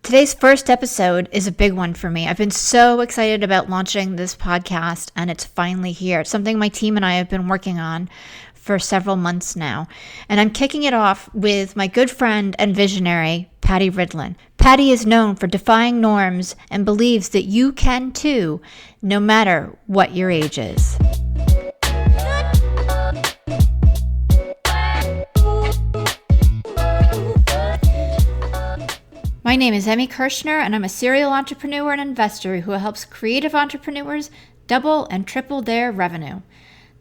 Today's first episode is a big one for me. I've been so excited about launching this podcast, and it's finally here. It's something my team and I have been working on for several months now. And I'm kicking it off with my good friend and visionary, Pattie Rydlun. Pattie is known for defying norms and believes that you can too, no matter what your age is. My name is Emmy Kirshner, and I'm a serial entrepreneur and investor who helps creative entrepreneurs double and triple their revenue.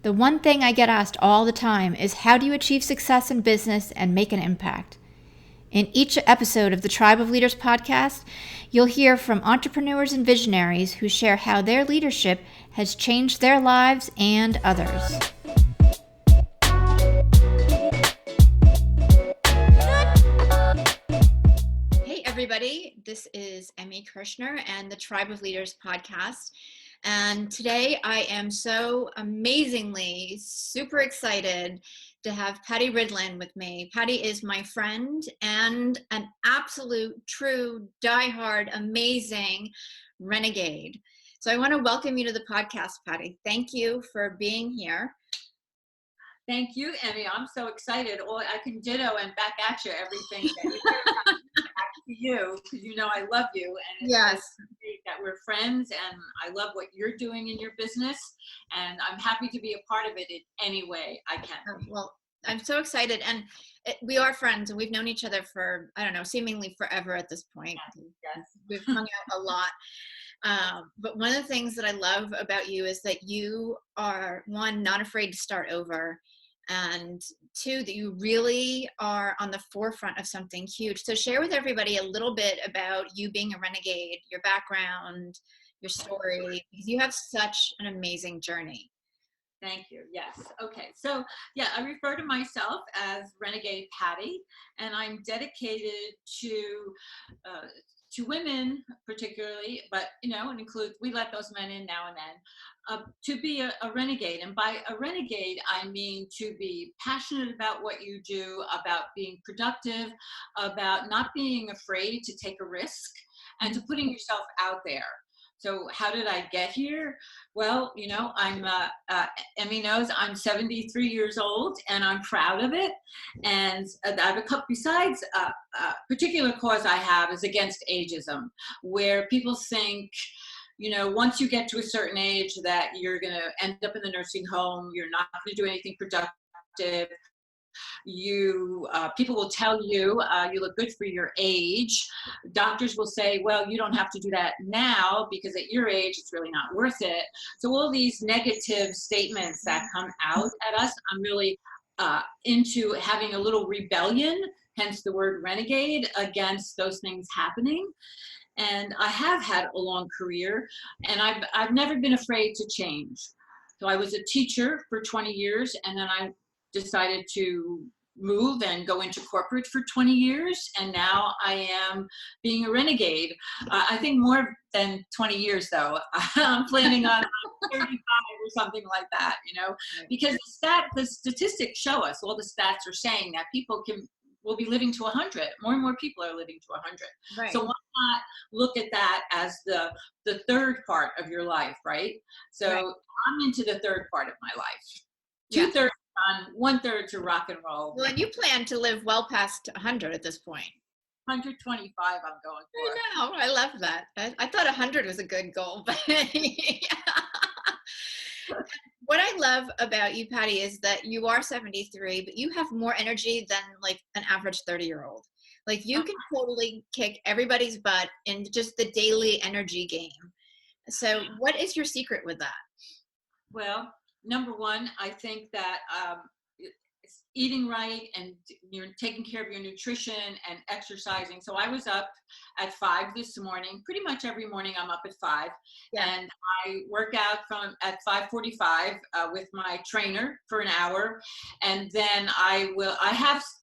The one thing I get asked all the time is, how do you achieve success in business and make an impact? In each episode of the Tribe of Leaders podcast, you'll hear from entrepreneurs and visionaries who share how their leadership has changed their lives and others. Everybody, this is Emmy Kirshner and the Tribe of Leaders podcast. And today I am so amazingly super excited to have Pattie Rydlun with me. Pattie is my friend and an absolute, true, diehard, amazing renegade. So I want to welcome you to the podcast, Pattie. Thank you for being here. Thank you, Emmy. I'm so excited. I can ditto and back at you everything back to you, because you know I love you, and it's so great that we're friends, and I love what you're doing in your business, and I'm happy to be a part of it in any way I can. Well, I'm so excited, and we are friends, and we've known each other for, I don't know, seemingly forever at this point. Yes. We've hung out a lot. But one of the things that I love about you is that you are, one, not afraid to start over, and two, that you really are on the forefront of something huge. So share with everybody a little bit about you being a renegade, your background, your story, because you have such an amazing journey. Thank you. Yes. Okay. So yeah, I refer to myself as Renegade Pattie, and I'm dedicated to women particularly, but it includes, we let those men in now and then, to be a renegade. And by a renegade, I mean to be passionate about what you do, about being productive, about not being afraid to take a risk, and to putting yourself out there. So how did I get here? Well, I'm, Emmy knows I'm 73 years old, and I'm proud of it. And I have a couple, besides a particular cause I have is against ageism, where people think, once you get to a certain age that you're going to end up in the nursing home, you're not going to do anything productive. People will tell you you look good for your age. Doctors will say, well, you don't have to do that now because at your age it's really not worth it. So all these negative statements that come out at us, I'm really into having a little rebellion, hence the word renegade, against those things happening. And I have had a long career, and I've never been afraid to change. So I was a teacher for 20 years, and then I decided to move and go into corporate for 20 years. And now I am being a renegade. I think more than 20 years though. I'm planning on 35 or something like that, because the statistics show us, all the stats are saying that people will be living to 100. More and more people are living to 100. Right. So why not look at that as the third part of your life, right? So right. I'm into the third part of my life. 2/3 on, 1/3 to rock and roll. Well, and you plan to live well past 100 at this point. 125 I'm going for. I know, I love that. I thought 100 was a good goal, but What I love about you, Pattie, is that you are 73, but you have more energy than like an average 30-year-old. Like you can totally kick everybody's butt in just the daily energy game. So what is your secret with that? Well, number one, I think that eating right, and you're taking care of your nutrition and exercising. So I was up at 5 this morning. Pretty much every morning I'm up at 5, and I work out at 5:45 with my trainer for an hour, and then I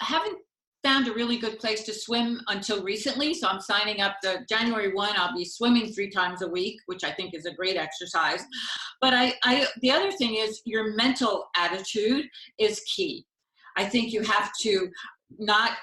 haven't found a really good place to swim until recently. So I'm signing up January 1, I'll be swimming 3 times a week, which I think is a great exercise. But the other thing is your mental attitude is key. I think you have to not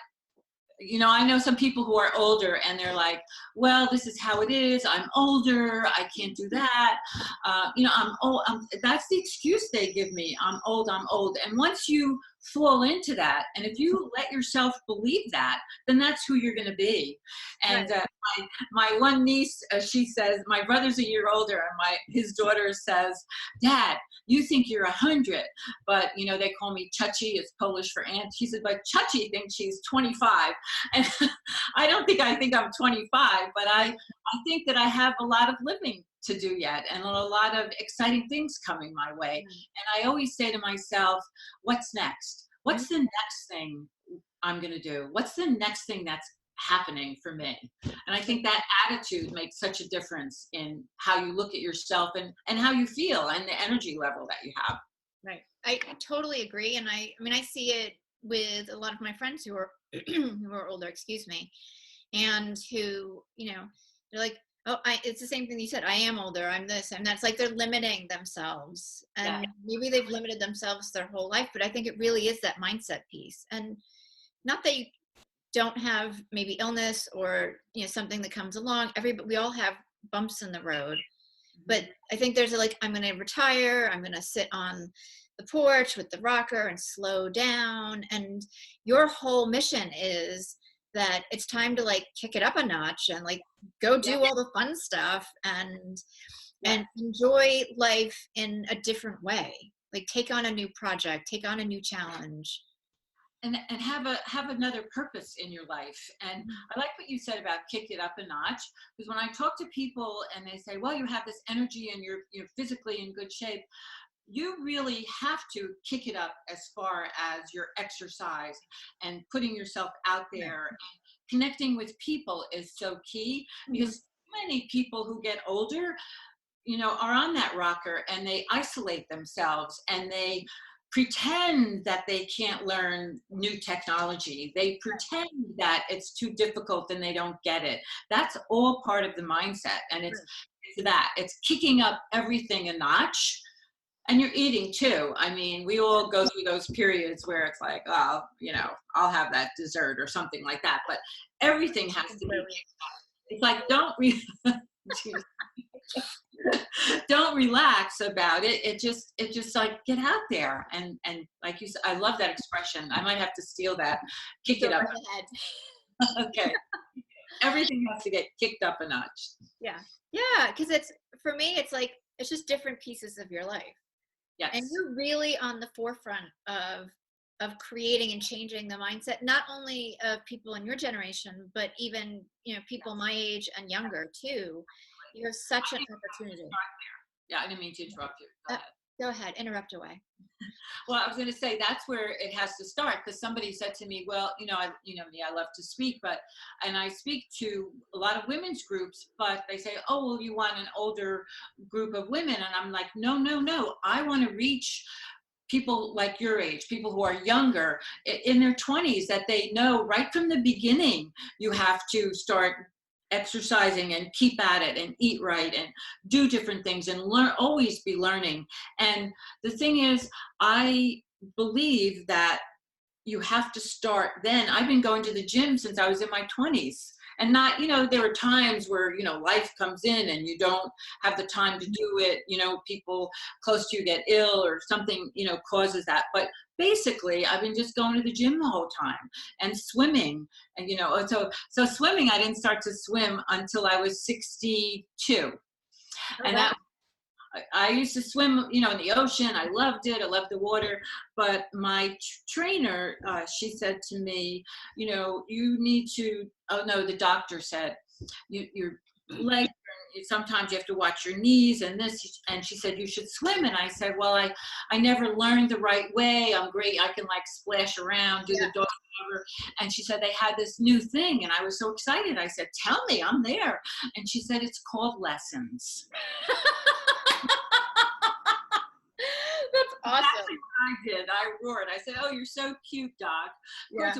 I know some people who are older and they're like, well, this is how it is. I'm older. I can't do that. I'm old. That's the excuse they give me. I'm old. I'm old. And once you fall into that, and if you let yourself believe that, then that's who you're going to be. And Right. my one niece, she says, my brother's a year older, and his daughter says, Dad, you think you're 100, but they call me Chachi. It's Polish for aunt. She said, but Chachi thinks she's 25. And I think I'm 25, but I think that I have a lot of living to do yet and a lot of exciting things coming my way. And I always say to myself, what's next? What's the next thing I'm going to do? What's the next thing that's happening for me? And I think that attitude makes such a difference in how you look at yourself and how you feel and the energy level that you have. Right. I totally agree. And I mean, I see it with a lot of my friends who are who are older, excuse me, and who, they're like, oh, it's the same thing you said. I am older. I'm this. And that's like they're limiting themselves. Yeah. And maybe they've limited themselves their whole life, but I think it really is that mindset piece. And not that you don't have maybe illness or, something that comes along. We all have bumps in the road. But I think there's I'm going to retire. I'm going to sit on the porch with the rocker and slow down. And your whole mission is that it's time to kick it up a notch and go do all the fun stuff and enjoy life in a different way. Take on a new project, take on a new challenge. And have another purpose in your life. And I like what you said about kick it up a notch, because when I talk to people and they say, well, you have this energy and you're physically in good shape, you really have to kick it up as far as your exercise and putting yourself out there. And connecting with people is so key, because many people who get older, are on that rocker and they isolate themselves and they pretend that they can't learn new technology. They pretend that it's too difficult and they don't get it. That's all part of the mindset. And it's kicking up everything a notch. And you're eating too. I mean, we all go through those periods where it's like, oh, I'll have that dessert or something like that. But everything has to be. It's like, don't relax about it. It just like, get out there and like you said, I love that expression. I might have to steal that. Kick it up. Okay. Everything has to get kicked up a notch. Yeah, because for me, it's just different pieces of your life. Yes. And you're really on the forefront of creating and changing the mindset, not only of people in your generation, but even, people my age and younger too. You have such an opportunity. Yeah, I didn't mean to interrupt you. Go ahead, interrupt away. Well, I was going to say that's where it has to start, because somebody said to me, well, I love to speak, and I speak to a lot of women's groups, but they say, oh, well, you want an older group of women. And I'm like, no. I want to reach people like your age, people who are younger in their 20s, that they know right from the beginning, you have to start exercising and keep at it and eat right and do different things and always be learning. And the thing is, I believe that you have to start then. I've been going to the gym since I was in my 20s. And not, there are times where, life comes in and you don't have the time to do it. People close to you get ill or something, causes that. But basically, I've been just going to the gym the whole time and swimming. And, so swimming, I didn't start to swim until I was 62. Oh, and wow. I used to swim, in the ocean. I loved it. I loved the water. But my trainer, she said to me, you need to, oh no, the doctor said, your legs, sometimes you have to watch your knees and this. And she said, you should swim. And I said, well, I never learned the right way. I'm great. I can splash around, do the dog cover. And she said, they had this new thing. And I was so excited. I said, tell me, I'm there. And she said, it's called lessons. That's awesome. That's what I did. I roared. I said, oh, you're so cute, Doc. Yeah.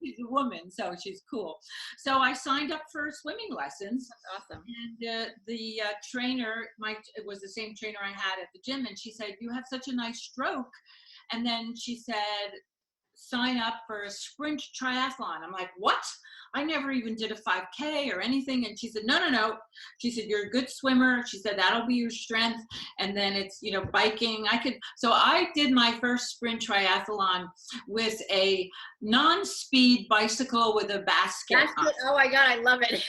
She's a woman, so she's cool. So I signed up for swimming lessons. That's awesome. And the trainer, it was the same trainer I had at the gym, and she said, you have such a nice stroke. And then she said, sign up for a sprint triathlon. I'm like, what? I never even did a 5K or anything. And she said, no, no, no. She said, you're a good swimmer. She said, that'll be your strength. And then it's, biking. So I did my first sprint triathlon with a non-speed bicycle with a basket. Oh my God, I love it.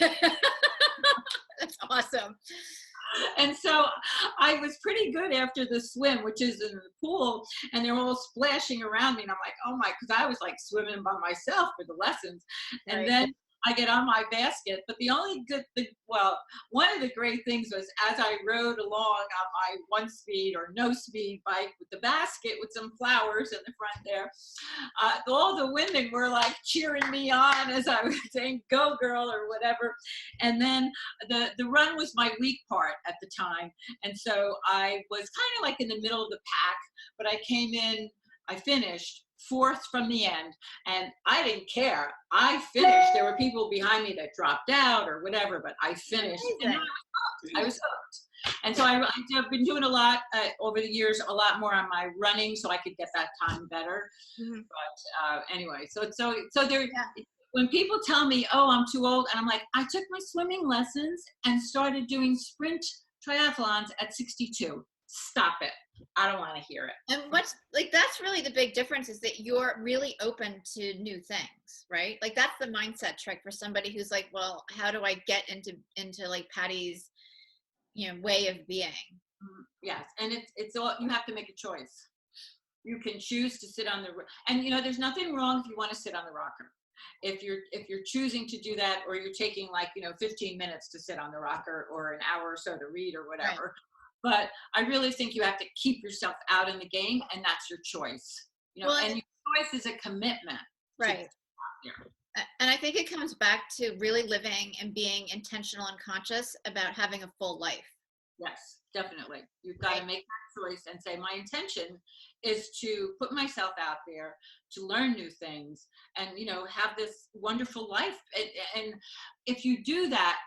That's awesome. And so I was pretty good after the swim, which is in the pool, and they're all splashing around me. And I'm like, oh my, because I was like swimming by myself for the lessons. And Right. then I get on my basket. But the only good thing, well, one of the great things was as I rode along on my 1 speed or no speed bike with the basket with some flowers in the front there, all the women were like cheering me on as I was saying, go girl, or whatever. And then the run was my weak part at the time. And so I was kind of like in the middle of the pack, but I finished fourth from the end, and I didn't care. I finished. There were people behind me that dropped out or whatever, but I finished. And I was hooked. And so I've been doing a lot over the years, a lot more on my running, so I could get that time better. Mm-hmm. But anyway, so there. Yeah. When people tell me, "Oh, I'm too old," and I'm like, I took my swimming lessons and started doing sprint triathlons at 62. Stop it. I don't want to hear it. And that's really the big difference, is that you're really open to new things, right? Like that's the mindset trick for somebody who's like, well, how do I get into like Pattie's, way of being? Yes. And it's all, you have to make a choice. You can choose to sit on and there's nothing wrong if you want to sit on the rocker. If you're choosing to do that, or you're taking 15 minutes to sit on the rocker or an hour or so to read or whatever. Right. But I really think you have to keep yourself out in the game, and that's your choice. And your choice is a commitment. Right. And I think it comes back to really living and being intentional and conscious about having a full life. Yes, definitely. You've got to make that choice and say, my intention is to put myself out there, to learn new things, and, have this wonderful life. And if you do that,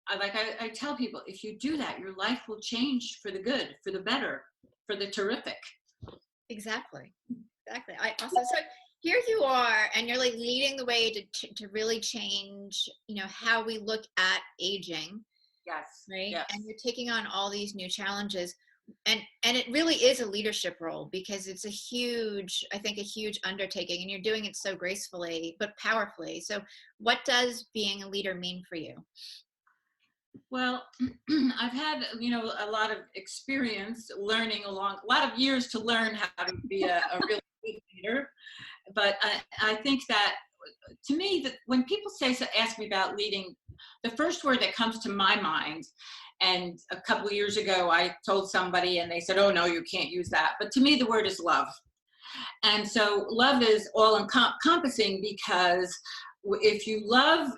I tell people, if you do that, your life will change for the good, for the better, for the terrific. Exactly. So here you are, and you're like leading the way to really change, how we look at aging. Yes. Right. Yes. And you're taking on all these new challenges, and it really is a leadership role, because it's a huge undertaking, and you're doing it so gracefully but powerfully. So what does being a leader mean for you? Well, I've had, a lot of experience learning a lot of years to learn how to be a really good leader. But I think that, to me, that when people ask me about leading, the first word that comes to my mind, and a couple of years ago, I told somebody and they said, oh, no, you can't use that. But to me, the word is love. And so love is all encompassing, because if you love,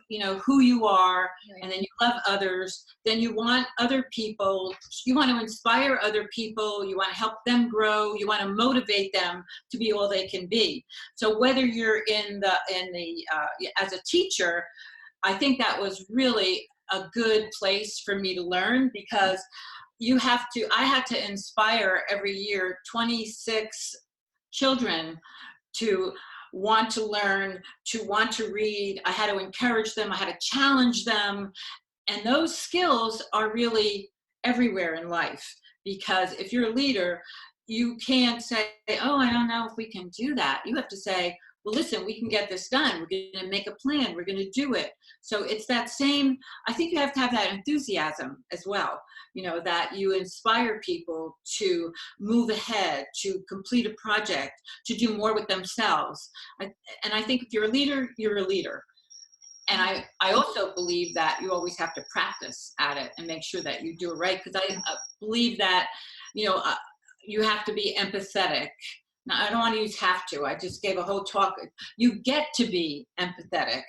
who you are, and then you love others, then you want other people, you want to inspire other people, you want to help them grow, you want to motivate them to be all they can be. So whether you're as a teacher, I think that was really a good place for me to learn, because I had to inspire every year 26 children to want to learn, to want to read. I had to encourage them. I had to challenge them. And those skills are really everywhere in life, because if you're a leader, you can't say, oh, I don't know if we can do that. You have to say, well, listen, we can get this done. We're going to make a plan. We're going to do it. So it's that same, I think you have to have that enthusiasm as well, that you inspire people to move ahead, to complete a project, to do more with themselves. And I think if you're a leader, you're a leader. And I also believe that you always have to practice at it and make sure that you do it right. Because I believe that, you have to be empathetic. Now, I don't want to use have to. I just gave a whole talk. You get to be empathetic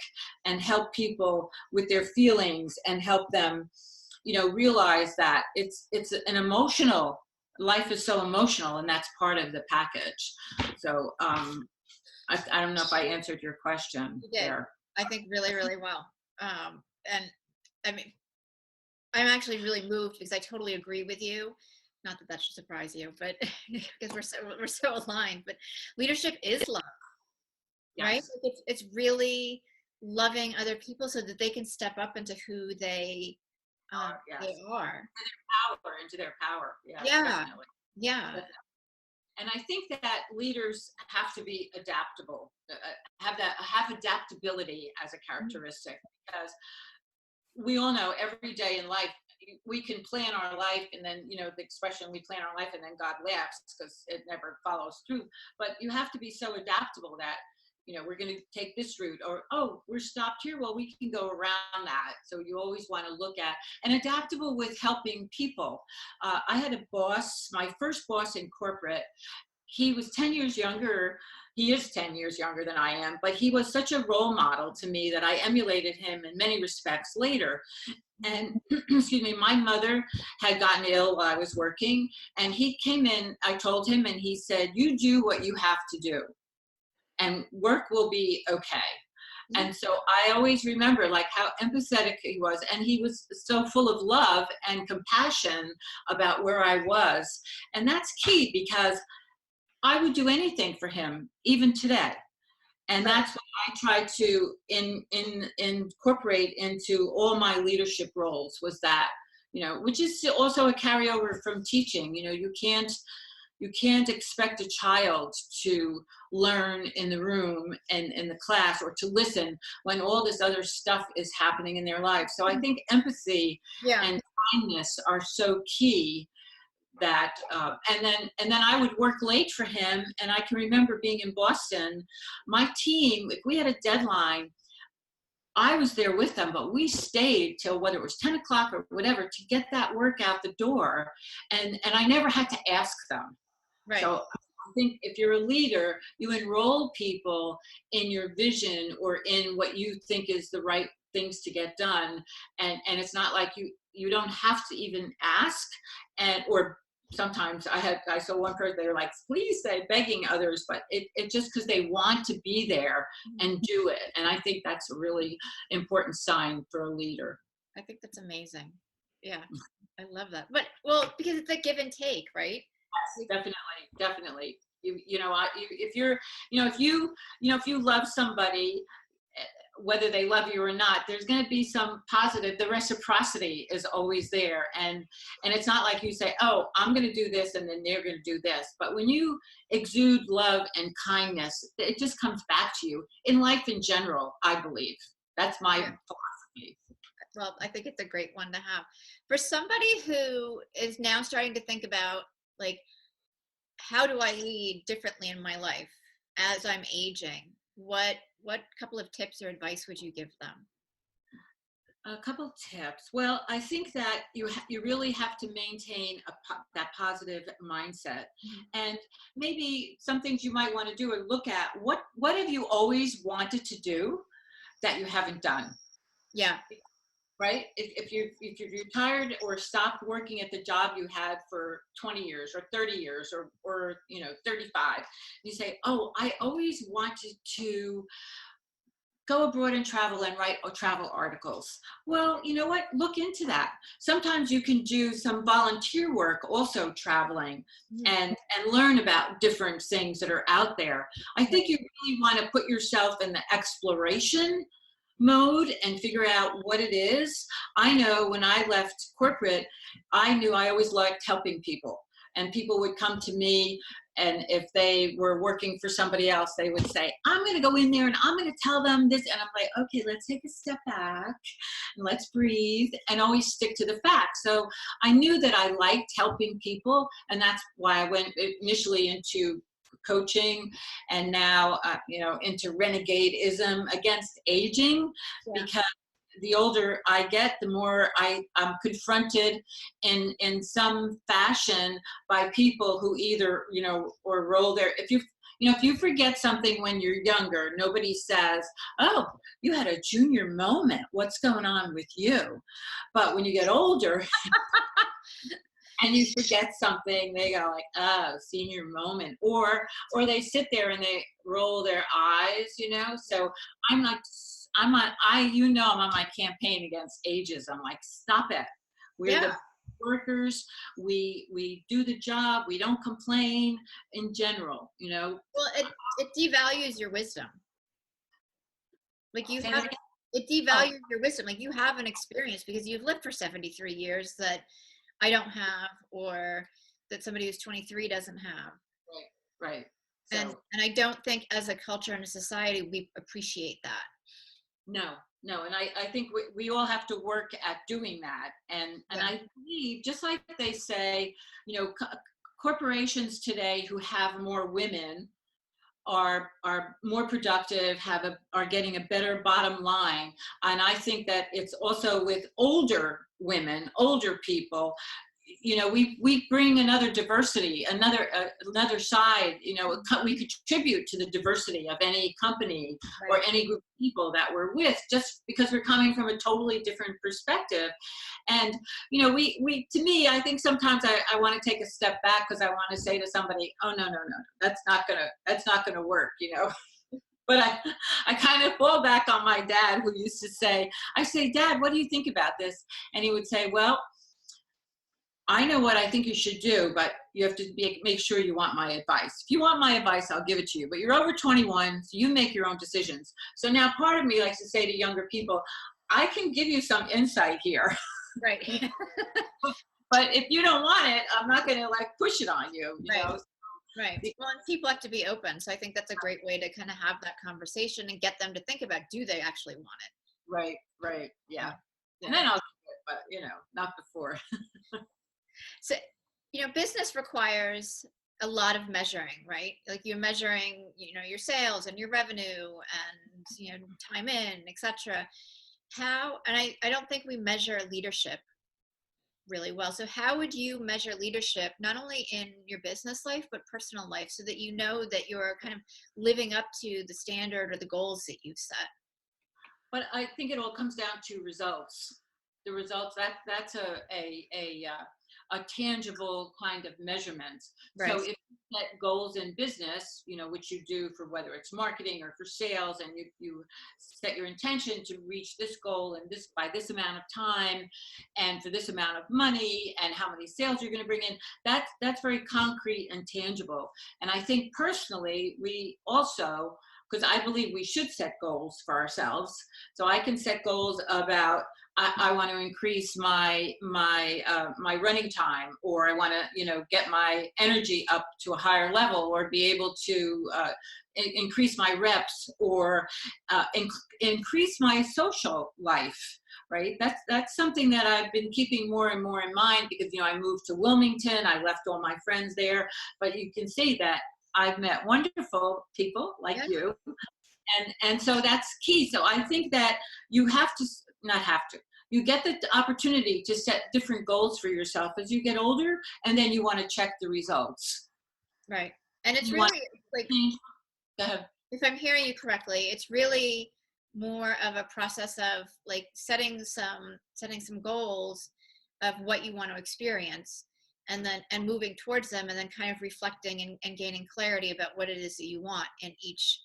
and help people with their feelings, and help them, realize that it's an emotional, life is so emotional, and that's part of the package. So I don't know if I answered your question. You did. There. I think really, really well. And I mean, I'm actually really moved, because I totally agree with you. Not that should surprise you, but because we're so aligned. But leadership is love. right? Yes. Like it's really loving other people so that they can step up into who they Yes. are. Into their power. Yes, Yeah, definitely. yeah. And I think that leaders have to be adaptable, have adaptability as a Mhm. characteristic, because we all know every day in life we can plan our life, and then the expression we plan our life and then God laughs because it never follows through. But you have to be so adaptable that we're going to take this route, or oh, we're stopped here, well, we can go around that. So you always want to look at and adaptable with helping people. I had a boss, my first boss in corporate. He was 10 years younger. He is 10 years younger than I am, but he was such a role model to me that I emulated him in many respects later. And excuse me, my mother had gotten ill while I was working, and he came in, I told him, and he said, you do what you have to do and work will be okay. Mhm. And so I always remember like how empathetic he was, and he was so full of love and compassion about where I was. And that's key, because I would do anything for him, even today. And Right. that's what I try to incorporate into all my leadership roles, was that, which is also a carryover from teaching. You can't expect a child to learn in the room and in the class, or to listen when all this other stuff is happening in their lives. So I think empathy Yeah. and kindness are so key. That and then I would work late for him. And I can remember being in Boston, my team, if we had a deadline, I was there with them, but we stayed till whether it was 10 o'clock or whatever to get that work out the door. And I never had to ask them. Right. So I think if you're a leader, you enroll people in your vision or in what you think is the right things to get done. And it's not like you don't have to even ask. Or sometimes I saw one person, they were like, please say, begging others, but it just because they want to be there Mhm. and do it. And I think that's a really important sign for a leader. I think that's amazing. Yeah. I love that. But well, because it's a give and take, right? Like, Definitely, definitely. If you're, if you love somebody, whether they love you or not, there's going to be some positive. The reciprocity is always there, and it's not like you say, "Oh, I'm going to do this," and then they're going to do this. But when you exude love and kindness, it just comes back to you in life in general. I believe that's my yeah. philosophy. Well, I think it's a great one to have. For somebody who is now starting to think about, like, how do I lead differently in my life as I'm aging? What couple of tips or advice would you give them? A couple tips. Well, I think that you really have to maintain that positive mindset, Mhm. and maybe some things you might want to do or look at. What have you always wanted to do that you haven't done? Yeah. Right? If you're retired or stopped working at the job you had for 20 years or 30 years or 35, you say, oh, I always wanted to go abroad and travel and write travel articles. Well, you know what? Look into that. Sometimes you can do some volunteer work also traveling, Mhm. and learn about different things that are out there. I think you really want to put yourself in the exploration mode and figure out what it is. I know when I left corporate, I knew I always liked helping people. And people would come to me, and if they were working for somebody else, they would say, I'm going to go in there and I'm going to tell them this. And I'm like, okay, let's take a step back and let's breathe and always stick to the facts. So I knew that I liked helping people. And that's why I went initially into coaching, and now into renegadeism against aging, Yeah. because the older I get, the more I'm confronted in some fashion by people who either, or roll their, if you forget something when you're younger, nobody says, oh, you had a junior moment, what's going on with you? But when you get older and you forget something, they go like, oh, senior moment. Or they sit there and they roll their eyes. So I'm like, I'm on my campaign against ageism. I'm like, stop it. We're Yeah. the workers. We do the job. We don't complain in general. Well, it devalues your wisdom. Like you Say that have, again? it Oh, devalues your wisdom. Like you have an experience because you've lived for 73 years that I don't have, or that somebody who's 23 doesn't have. right, right. And So and I don't think as a culture and a society we appreciate that. no, no, and I think we all have to work at doing that, and Yeah. I believe just like they say, you know, corporations today who have more women are more productive, are getting a better bottom line. And I think that it's also with older women, older people. You know, we bring another diversity, another side. You know, we contribute to the diversity of any company or Right. any group of people that we're with, just because we're coming from a totally different perspective. And you know, we to me, I think sometimes I want to take a step back because I want to say to somebody, oh no, no, no, no, that's not gonna work, you know. But I kind of fall back on my dad, who used to say, I say, Dad, what do you think about this? And he would say, well, I know what I think you should do, but you have to make sure you want my advice. If you want my advice, I'll give it to you. But you're over 21, so you make your own decisions. So now part of me likes to say to younger people, I can give you some insight here. Right. But if you don't want it, I'm not going to like push it on you, you Right. know? Right. Well, and people have to be open. So I think that's a great way to kind of have that conversation and get them to think about, do they actually want it? Right, right. Yeah. Yeah. And Yeah. then I'll do it, but you know, not before. So, business requires a lot of measuring, right? Like you're measuring, your sales and your revenue and, time in, etc. And I don't think we measure leadership really well. So how would you measure leadership, not only in your business life, but personal life, so that you know that you're kind of living up to the standard or the goals that you've set? But I think it all comes down to results. The results, that's a tangible kind of measurement. So Right. if you set goals in business, you know, which you do for whether it's marketing or for sales, and you set your intention to reach this goal and this by this amount of time and for this amount of money and how many sales you're going to bring in, that's very concrete and tangible. And I think personally, we also, because I believe we should set goals for ourselves. So I can set goals about I want to increase my running time, or I want to, you know, get my energy up to a higher level, or be able to increase my reps, or increase my social life. Right. That's something that I've been keeping more and more in mind, because you know, I moved to Wilmington. I left all my friends there, but you can see that I've met wonderful people like Yeah. you, and so that's key. So I think that you have to, not have to, you get the opportunity to set different goals for yourself as you get older, and then you want to check the results. Right. And it's You want really like, to change. Go ahead. if I'm hearing you correctly, it's really more of a process of like setting some goals of what you want to experience, and moving towards them, and then kind of reflecting and gaining clarity about what it is that you want in each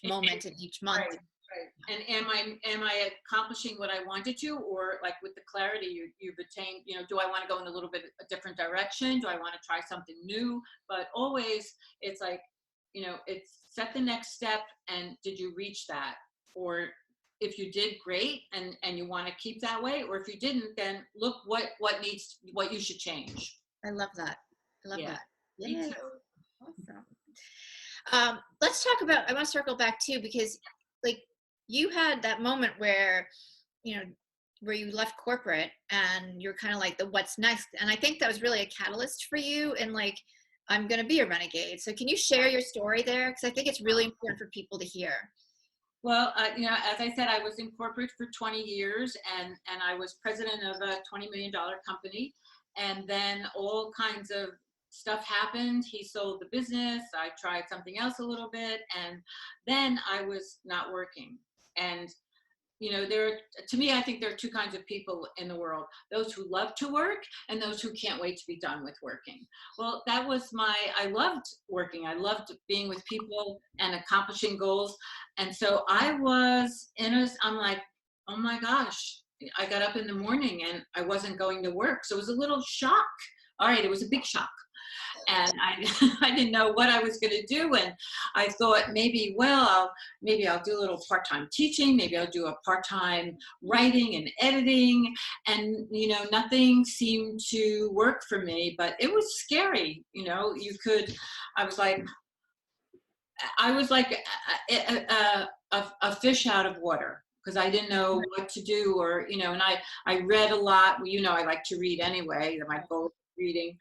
moment and each month. Right, right. And am I accomplishing what I wanted to, or like with the clarity you've attained, you know, do I want to go in a little bit a different direction? Do I want to try something new? But always it's like, you know, it's set the next step, and did you reach that? Or if you did, great, and you want to keep that way, or if you didn't, then look what you should change. I love that. I love Yeah. that. Me Yeah. too. Awesome. Let's talk about, I want to circle back too, because like you had that moment where, you know, where you left corporate and you're kind of like the what's next. And I think that was really a catalyst for you. And like, I'm going to be a renegade. So can you share your story there? Because I think it's really important for people to hear. Well, you know, as I said, I was in corporate for 20 years, and I was president of a $20 million company. And then all kinds of stuff happened. He sold the business. I tried something else a little bit, and then I was not working. And you know, to me, I think there are two kinds of people in the world: those who love to work, and those who can't wait to be done with working. Well, I loved working. I loved being with people and accomplishing goals. And so I'm like, oh my gosh, I got up in the morning and I wasn't going to work. So it was a little shock. All right, it was a big shock. and I I didn't know what I was going to do, and I thought maybe, well, maybe I'll do a little part-time teaching, maybe I'll do a part-time writing and editing, and nothing seemed to work for me, but it was scary. I was like I was like a fish out of water because I didn't know what to do, and I read a lot. I like to read anyway. My goal is reading,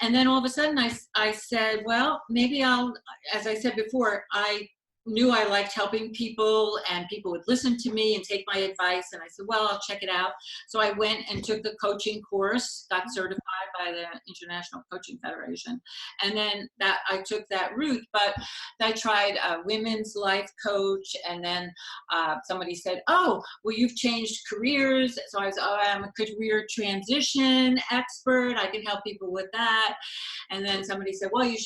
and then all of a sudden I said, well, maybe as I said before, I knew I liked helping people and people would listen to me and take my advice. And I said, well, I'll check it out. So I went and took the coaching course, got certified by the International Coaching Federation. And then I took that route, but I tried a women's life coach. And then somebody said, oh, well, you've changed careers. So I was, I'm a career transition expert. I can help people with that. And then somebody said, well, you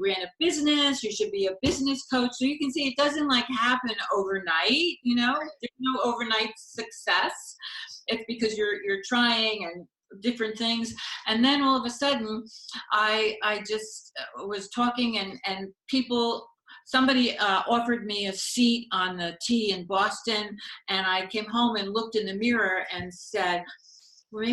ran a business, you should be a business coach. So you can see it doesn't happen overnight, there's no overnight success. It's because you're trying and different things. And then all of a sudden I just was talking and somebody offered me a seat on the T in Boston, and I came home and looked in the mirror and said, well,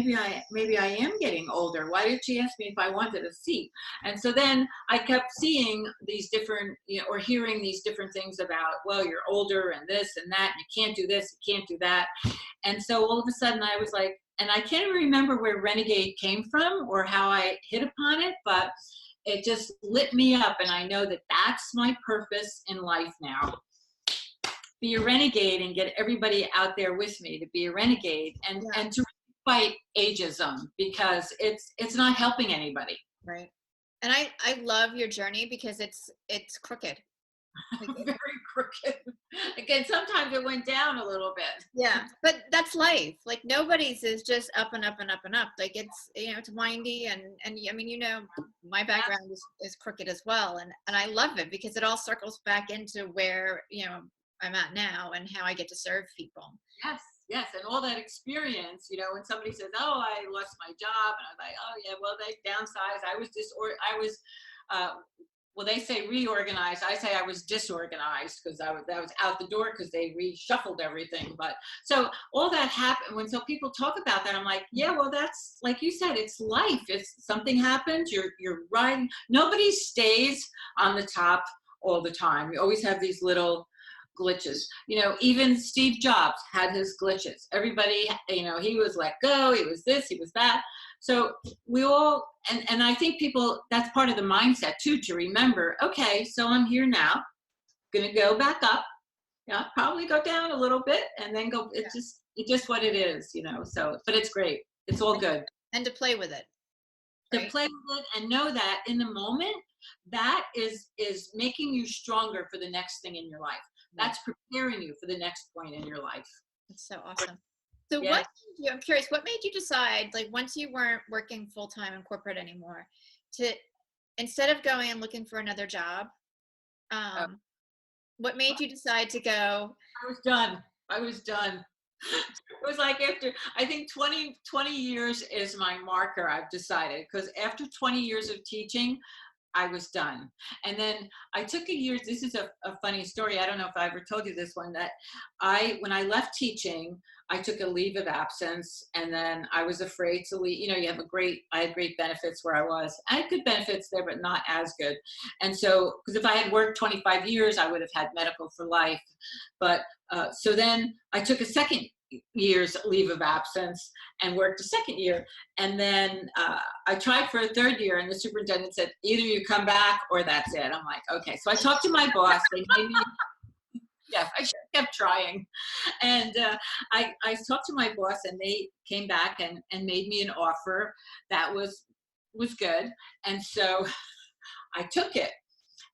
maybe I am getting older. Why did she ask me if I wanted a seat? And so then I kept seeing these different, or hearing these different things about, well, you're older and this and that, and you can't do this, you can't do that. And so all of a sudden I was like, and I can't even remember where Renegade came from or how I hit upon it, but it just lit me up. And I know that that's my purpose in life now. Be a renegade and get everybody out there with me to be a renegade and to fight ageism, because it's not helping anybody. Right. And I love your journey because it's crooked. Very crooked. Again, sometimes it went down a little bit. Yeah, but that's life. Nobody's is just up and up and up and up. It's windy and I mean, my background is crooked as well, and I love it because it all circles back into where I'm at now and how I get to serve people. Yes, and all that experience, when somebody says, oh, I lost my job, and I was like, oh yeah, well, they downsized. Well, they say reorganized. I say I was disorganized because I was out the door because they reshuffled everything. But so all that happened. So people talk about that, I'm like, yeah, well, that's like you said, it's life. It's something happens. You're riding. Nobody stays on the top all the time. We always have these little glitches. Even Steve Jobs had his glitches. Everybody, he was let go. He was this. He was that. So we all, and I think people, that's part of the mindset too, to remember, okay, so I'm here now, going to go back up, probably go down a little bit and then go, it's just what it is, so, but it's great. It's all good. And to play with it. Right? To play with it and know that in the moment, that is making you stronger for the next thing in your life. That's preparing you for the next point in your life. That's so awesome. So I'm curious, what made you decide, once you weren't working full-time in corporate anymore, to, instead of going and looking for another job, what made you decide to go? I was done. It was like after, I think 20 years is my marker, I've decided, because after 20 years of teaching, I was done. And then I took a year, this is a funny story, I don't know if I ever told you this one, that when I left teaching, I took a leave of absence, and then I was afraid to leave. I had great benefits where I was. I had good benefits there, but not as good. And so, because if I had worked 25 years, I would have had medical for life. But so then I took a second year's leave of absence and worked a second year. And then I tried for a third year, and the superintendent said, either you come back or that's it. I'm like, okay. So I talked to my boss. They made me, I kept trying. And I talked to my boss, and they came back and made me an offer that was good. And so I took it.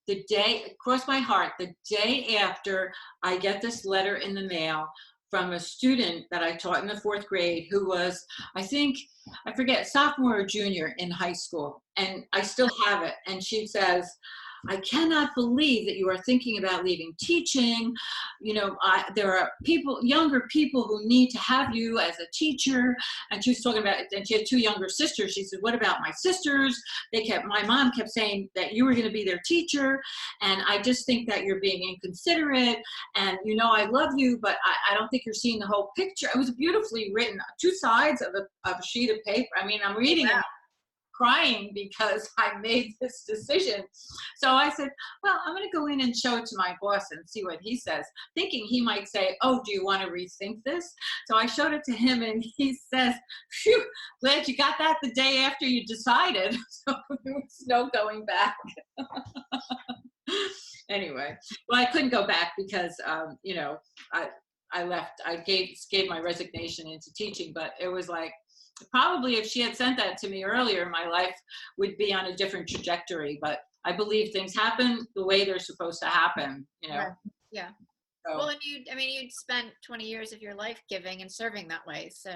The day, it crossed my heart, the day after I get this letter in the mail from a student that I taught in the 4th grade who was, I forget, sophomore or junior in high school. And I still have it. And she says, I cannot believe that you are thinking about leaving teaching. There are younger people who need to have you as a teacher. And she was talking about, and she had 2 younger sisters. She said, what about my sisters? My mom kept saying that you were going to be their teacher. And I just think that you're being inconsiderate. And, I love you, but I don't think you're seeing the whole picture. It was beautifully written, 2 sides of a sheet of paper. I mean, I'm reading it, crying because I made this decision. So I said, well, I'm going to go in and show it to my boss and see what he says, thinking he might say, oh, do you want to rethink this? So I showed it to him and he says, phew, glad you got that the day after you decided. So there was no going back. Anyway, well, I couldn't go back because, I left. I gave my resignation into teaching, but it was like, probably if she had sent that to me earlier, my life would be on a different trajectory. But I believe things happen the way they're supposed to happen, Yeah. So, well, and you'd spent 20 years of your life giving and serving that way. So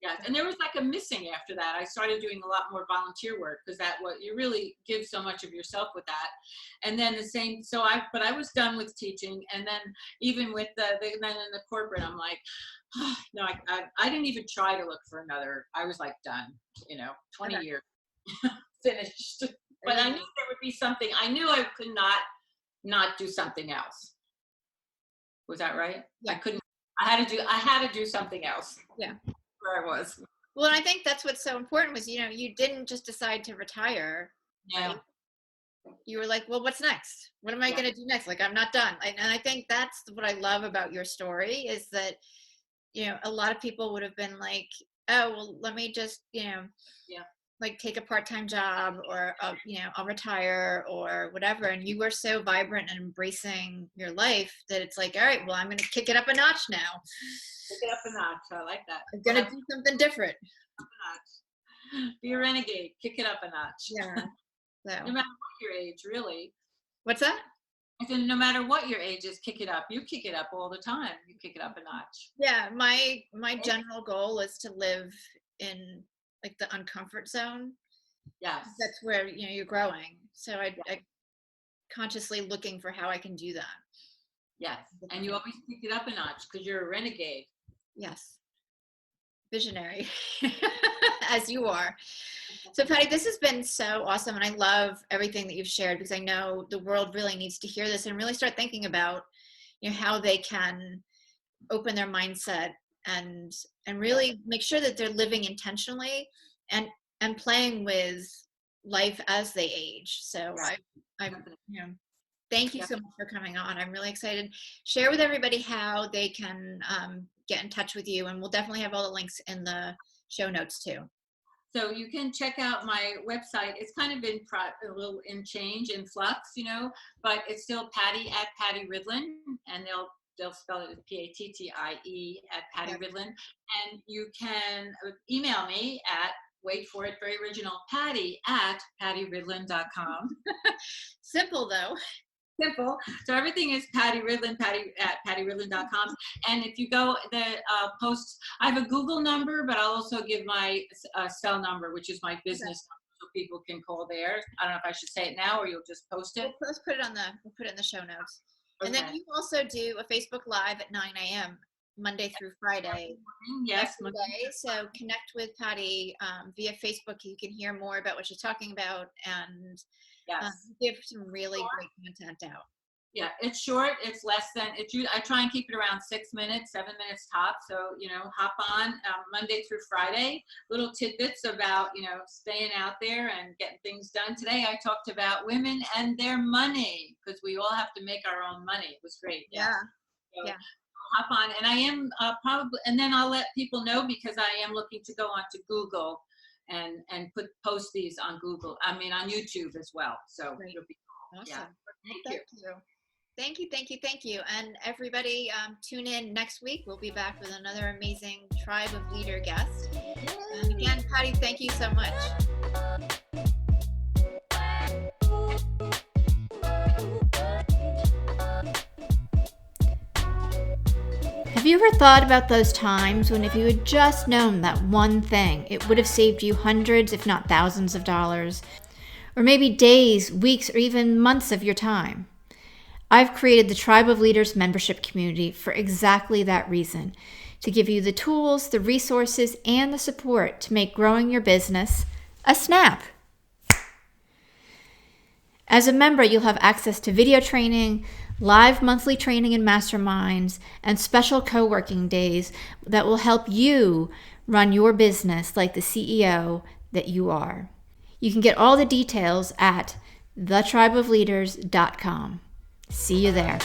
yeah. And there was like a missing after that. I started doing a lot more volunteer work because you really give so much of yourself with that. And then but I was done with teaching. And then even with then in the corporate, I'm like, oh, no, I didn't even try to look for another. I was like done, 20 years finished. But I knew there would be something. I knew I could not do something else. Was that right? Yeah. I had to do something else. Yeah. Where I was. Well, and I think that's what's so important was, you didn't just decide to retire. Yeah. Right? You were like, well, what's next? What am I going to do next? Like, I'm not done. And I think that's what I love about your story is that, a lot of people would have been like, oh, well, let me just, like take a part-time job or, I'll retire or whatever. And you were so vibrant and embracing your life that it's like, all right, well, I'm going to kick it up a notch now. Kick it up a notch. I like that. I'm going to do something different. Be a renegade. Kick it up a notch. Yeah. So. No matter what your age, really. What's that? I said, no matter what your age is, kick it up. You kick it up all the time. You kick it up a notch. Yeah. My general goal is to live in like the uncomfort zone. Yes. That's where, you're growing. So I consciously looking for how I can do that. Yes. And you always pick it up a notch because you're a renegade. Yes. Visionary, as you are. So Pattie, this has been so awesome. And I love everything that you've shared because I know the world really needs to hear this and really start thinking about, how they can open their mindset and really make sure that they're living intentionally and playing with life as they age. So thank you so much for coming on. I'm really excited. Share with everybody how they can get in touch with you, and we'll definitely have all the links in the show notes too. So you can check out my website. It's kind of been a little in flux, but it's still Pattie Rydlun, and they'll spell it as Pattie at Pattie Rydlun. And you can email me at, wait for it, very original, Pattie at pattierydlun.com. Simple though. Simple. So everything is Pattie Rydlun, Pattie at pattierydlun.com. And if you go the post, I have a Google number, but I'll also give my cell number, which is my business number, so people can call there. I don't know if I should say it now or you'll just post it. Let's put it in the show notes. Okay. And then you also do a Facebook Live at 9 a.m. Monday through Friday. Yes. Monday. So connect with Pattie via Facebook. You can hear more about what she's talking about and give some really great content out. Yeah, it's short. It's less than I try and keep it around 6 minutes, 7 minutes top. So hop on Monday through Friday. Little tidbits about staying out there and getting things done. Today I talked about women and their money because we all have to make our own money. It was great. Yeah. So, hop on, and I am probably, and then I'll let people know because I am looking to go onto Google and post these on Google. I mean on YouTube as well. So great. It'll be cool. Awesome. Yeah. Thank you. Thank you. And everybody tune in next week. We'll be back with another amazing Tribe of Leader guest. And again, Pattie, thank you so much. Have you ever thought about those times when if you had just known that one thing, it would have saved you hundreds, if not thousands of dollars? or maybe days, weeks, or even months of your time. I've created the Tribe of Leaders membership community for exactly that reason, to give you the tools, the resources, and the support to make growing your business a snap. As a member, you'll have access to video training, live monthly training and masterminds, and special co-working days that will help you run your business like the CEO that you are. You can get all the details at thetribeofleaders.com. See you there.